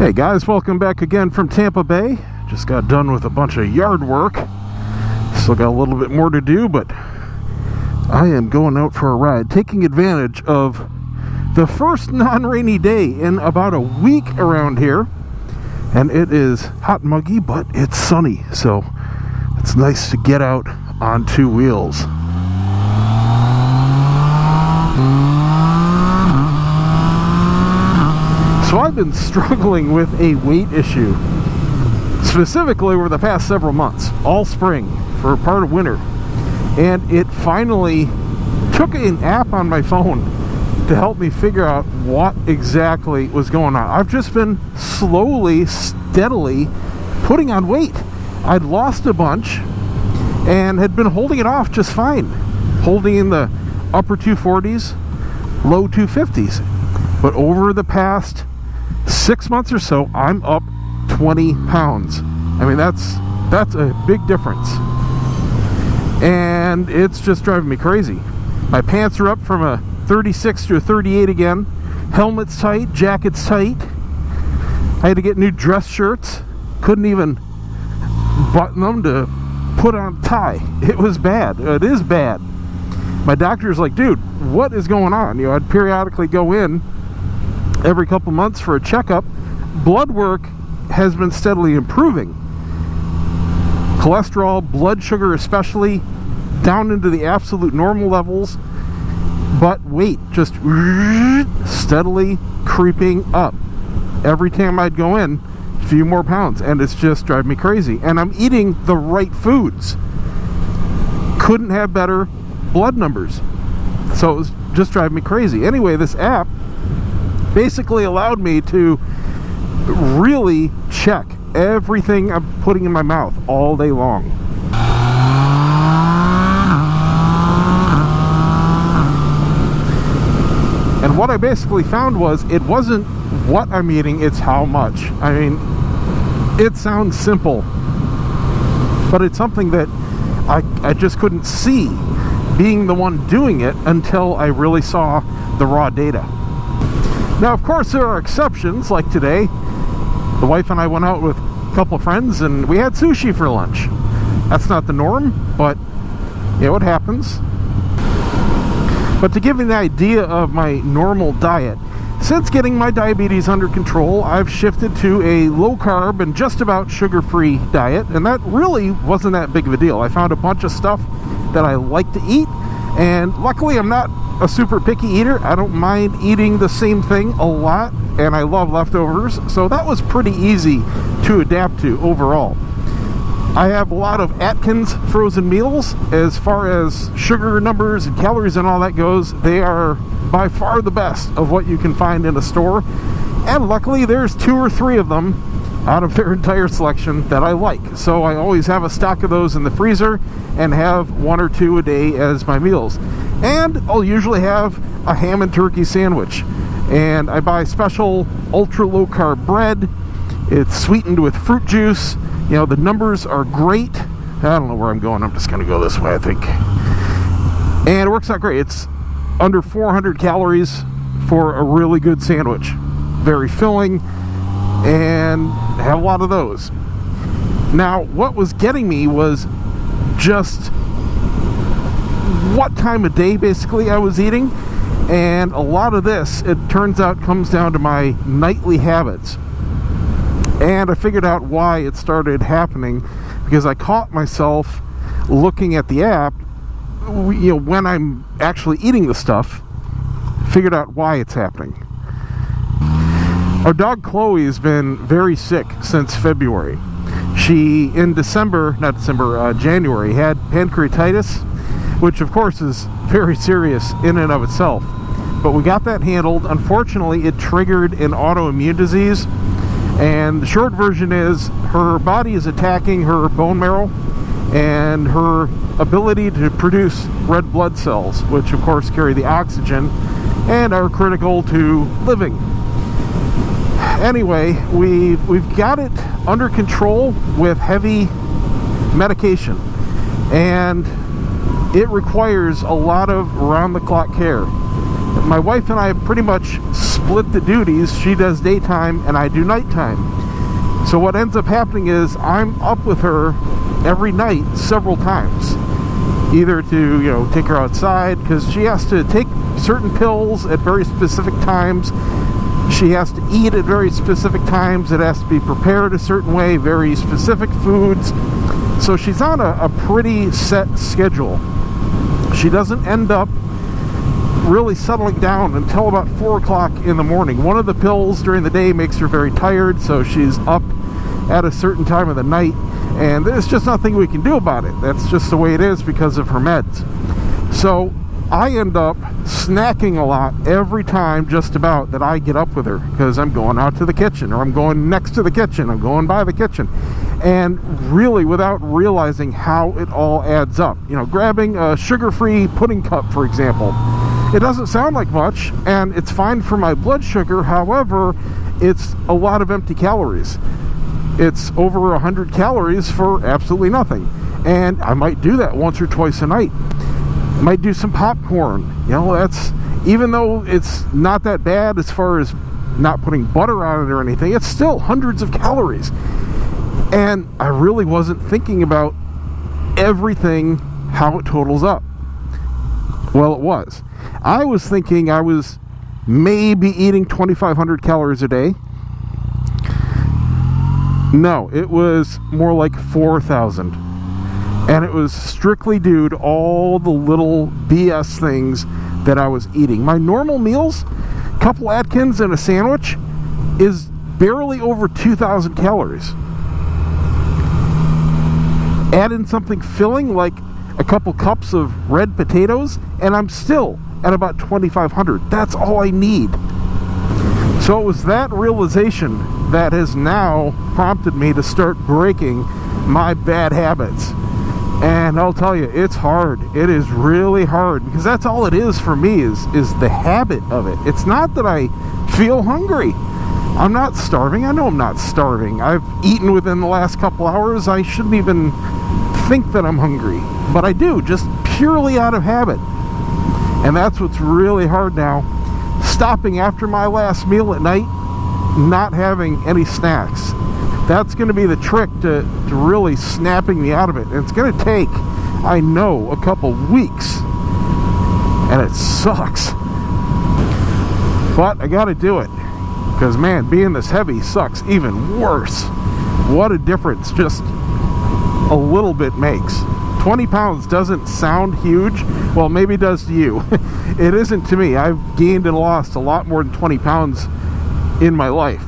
Hey guys, welcome back again from Tampa Bay. Just got done with a bunch of yard work. Still got a little bit more to do, but I am going out for a ride, taking advantage of the first non-rainy day in about a week around here. And it is hot and muggy, but it's sunny, so it's nice to get out on two wheels. So I've been struggling with a weight issue, specifically over the past several months, all spring, for part of winter. And it finally took an app on my phone to help me figure out what exactly was going on. I've just been slowly, steadily putting on weight. I'd lost a bunch and had been holding it off just fine, holding in the upper 240s, low 250s. But over the past 6 months or so, I'm up 20 pounds. I mean, that's a big difference. And it's just driving me crazy. My pants are up from a 36 to a 38 again. Helmet's tight, jacket's tight. I had to get new dress shirts. Couldn't even button them to put on a tie. It was bad. It is bad. My doctor's like, dude, what is going on? You know, I'd periodically go in every couple months for a checkup. Blood work has been steadily improving. Cholesterol, blood sugar especially, down into the absolute normal levels. But weight just steadily creeping up. Every time I'd go in, a few more pounds, and it's just driving me crazy. And I'm eating the right foods. Couldn't have better blood numbers. So it was just driving me crazy. Anyway, this app basically allowed me to really check everything I'm putting in my mouth all day long. And what I basically found was it wasn't what I'm eating, it's how much. I mean, it sounds simple, but it's something that I just couldn't see being the one doing it until I really saw the raw data. Now, of course, there are exceptions, like today. The wife and I went out with a couple of friends and we had sushi for lunch. That's not the norm, but you know, it happens. But to give you an idea of my normal diet, since getting my diabetes under control, I've shifted to a low-carb and just about sugar-free diet, and that really wasn't that big of a deal. I found a bunch of stuff that I like to eat, and luckily I'm not a super picky eater. I don't mind eating the same thing a lot, and I love leftovers, so that was pretty easy to adapt to overall. I have a lot of Atkins frozen meals. As far as sugar numbers and calories and all that goes, they are by far the best of what you can find in a store. And luckily there's 2 or 3 of them out of their entire selection that I like. So I always have a stock of those in the freezer and have 1 or 2 a day as my meals. And I'll usually have a ham and turkey sandwich. And I buy special ultra low carb bread. It's sweetened with fruit juice. You know, the numbers are great. I don't know where I'm going. I'm just going to go this way, I think. And it works out great. It's under 400 calories for a really good sandwich. Very filling, and I have a lot of those. Now, what was getting me was just what time of day, basically, I was eating. And a lot of this, it turns out, comes down to my nightly habits. And I figured out why it started happening, because I caught myself looking at the app, you know, when I'm actually eating the stuff, figured out why it's happening. Our dog Chloe has been very sick since February. She, in January, had pancreatitis, which of course is very serious in and of itself. But we got that handled. Unfortunately, it triggered an autoimmune disease. And the short version is her body is attacking her bone marrow and her ability to produce red blood cells, which of course carry the oxygen and are critical to living. Anyway, we've got it under control with heavy medication, and it requires a lot of round-the-clock care. My wife and I have pretty much split split the duties. She does daytime and I do nighttime. So what ends up happening is I'm up with her every night several times, either to take her outside, because she has to take certain pills at very specific times. She has to eat at very specific times. It has to be prepared a certain way, very specific foods. So she's on a pretty set schedule. She doesn't end up really settling down until about 4 o'clock in the morning. One of the pills during the day makes her very tired, so she's up at a certain time of the night, and there's just nothing we can do about it. That's just the way it is because of her meds. So I end up snacking a lot every time just about that I get up with her, because I'm going out to the kitchen, or I'm going next to the kitchen, I'm going by the kitchen, and really without realizing how it all adds up. Grabbing a sugar-free pudding cup, for example. It doesn't sound like much, and it's fine for my blood sugar. However, it's a lot of empty calories. It's over 100 calories for absolutely nothing. And I might do that once or twice a night. I might do some popcorn. That's, even though it's not that bad as far as not putting butter on it or anything, it's still hundreds of calories. And I really wasn't thinking about everything, how it totals up. Well, it was. I was thinking I was maybe eating 2,500 calories a day. No, it was more like 4,000. And it was strictly due to all the little BS things that I was eating. My normal meals, a couple Atkins and a sandwich, is barely over 2,000 calories. Add in something filling like a couple cups of red potatoes, and I'm still at about 2,500. That's all I need. So it was that realization that has now prompted me to start breaking my bad habits. And I'll tell you, it's hard. It is really hard, because that's all it is for me, is the habit of it. It's not that I feel hungry. I'm not starving. I know I'm not starving. I've eaten within the last couple hours. I shouldn't even think that I'm hungry, but I do, just purely out of habit. And that's what's really hard now. Stopping after my last meal at night, not having any snacks. That's going to be the trick to really snapping me out of it. And it's going to take, I know, a couple weeks. And it sucks. But I got to do it. Because, man, being this heavy sucks even worse. What a difference just a little bit makes. 20 pounds doesn't sound huge. Well, maybe it does to you. It isn't to me. I've gained and lost a lot more than 20 pounds in my life.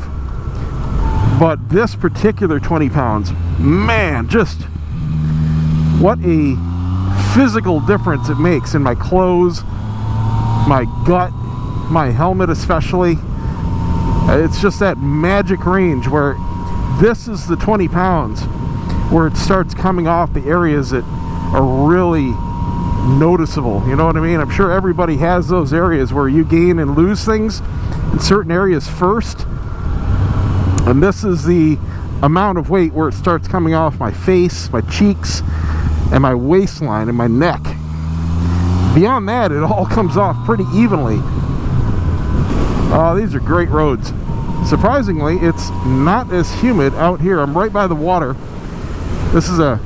But this particular 20 pounds, man, just what a physical difference it makes in my clothes, my gut, my helmet especially. It's just that magic range where this is the 20 pounds where it starts coming off the areas that are really noticeable. You know what I mean? I'm sure everybody has those areas where you gain and lose things in certain areas first. And this is the amount of weight where it starts coming off my face, my cheeks, and my waistline and my neck. Beyond that, it all comes off pretty evenly. Oh, these are great roads. Surprisingly, it's not as humid out here. I'm right by the water. This is a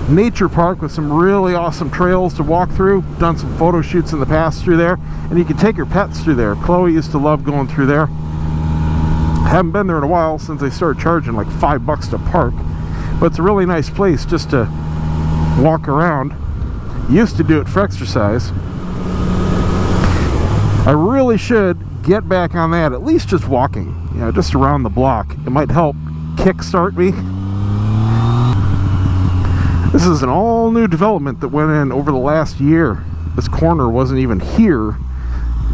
nature park with some really awesome trails to walk through. Done some photo shoots in the past through there, and you can take your pets through there. Chloe used to love going through there. Haven't been there in a while since they started charging like $5 to park, but it's a really nice place just to walk around. Used to do it for exercise. I really should get back on that, at least just walking, just around the block. It might help kickstart me. This is an all new development that went in over the last year. This corner wasn't even here.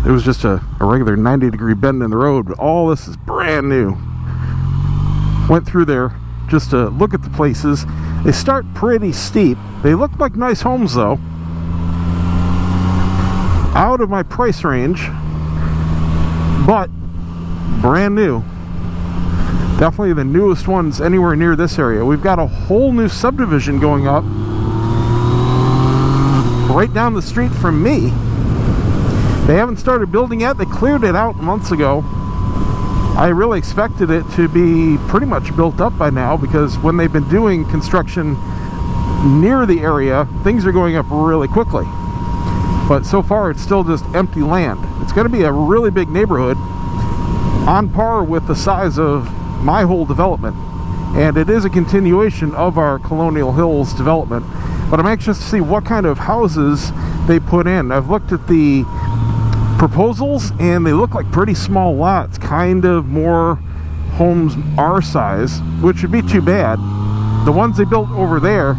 It was just a regular 90-degree bend in the road, but all this is brand new. Went through there just to look at the places. They start pretty steep. They look like nice homes though. Out of my price range, but brand new. Definitely the newest ones anywhere near this area. We've got a whole new subdivision going up right down the street from me. They haven't started building yet. They cleared it out months ago. I really expected it to be pretty much built up by now, because when they've been doing construction near the area, things are going up really quickly. But so far it's still just empty land. It's going to be a really big neighborhood, on par with the size of my whole development, and it is a continuation of our Colonial Hills development. But I'm anxious to see what kind of houses they put in. I've looked at the proposals and they look like pretty small lots, kind of more homes our size, which would be too bad. The ones they built over there,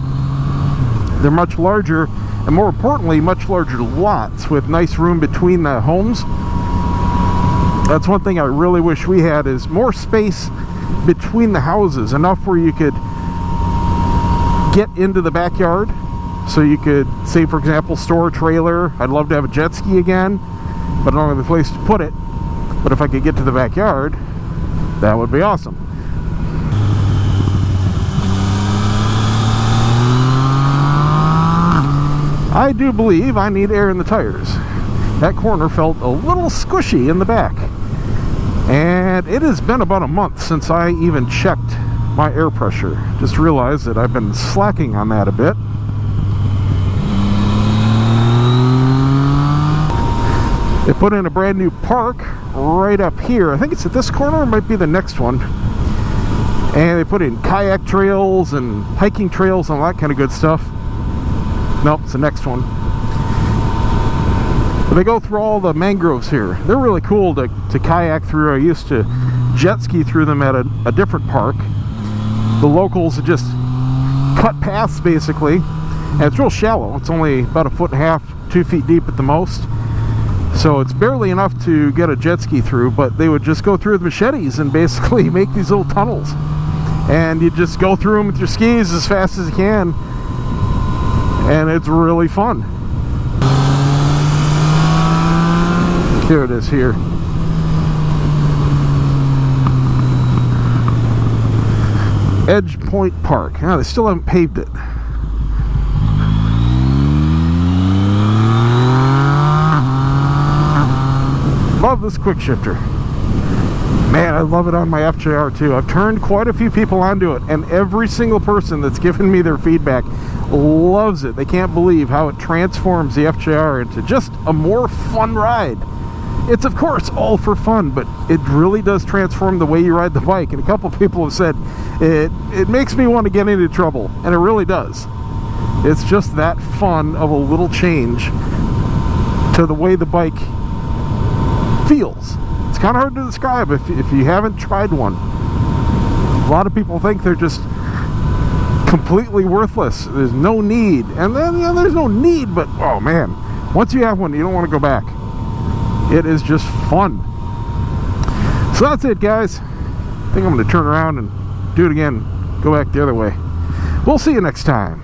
they're much larger, and more importantly, much larger lots with nice room between the homes. That's one thing I really wish we had, is more space between the houses, enough where you could get into the backyard. So you could, say for example, store a trailer. I'd love to have a jet ski again, but I don't have a place to put it. But if I could get to the backyard, that would be awesome. I do believe I need air in the tires. That corner felt a little squishy in the back. And it has been about a month since I even checked my air pressure. Just realized that I've been slacking on that a bit. They put in a brand new park right up here. I think it's at this corner, it might be the next one. And they put in kayak trails and hiking trails and all that kind of good stuff. Nope, it's the next one. But they go through all the mangroves here. They're really cool to kayak through. I used to jet ski through them at a different park. The locals just cut paths basically, and it's real shallow. It's only about 1.5 feet, 2 feet deep at the most. So it's barely enough to get a jet ski through, but they would just go through with machetes and basically make these little tunnels. And you just go through them with your skis as fast as you can, and it's really fun. Here it is here. Edge Point Park. They still haven't paved it. Love this quick shifter. Man, I love it on my FJR too. I've turned quite a few people onto it, and every single person that's given me their feedback loves it. They can't believe how it transforms the FJR into just a more fun ride. It's of course all for fun, but it really does transform the way you ride the bike. And a couple people have said it makes me want to get into trouble, and it really does. It's just that fun of a little change to the way the bike feels. It's kind of hard to describe if you haven't tried one. A lot of people think they're just completely worthless. There's no need. And then, there's no need, but oh man, once you have one, you don't want to go back. It is just fun. So that's it, guys. I think I'm going to turn around and do it again. Go back the other way. We'll see you next time.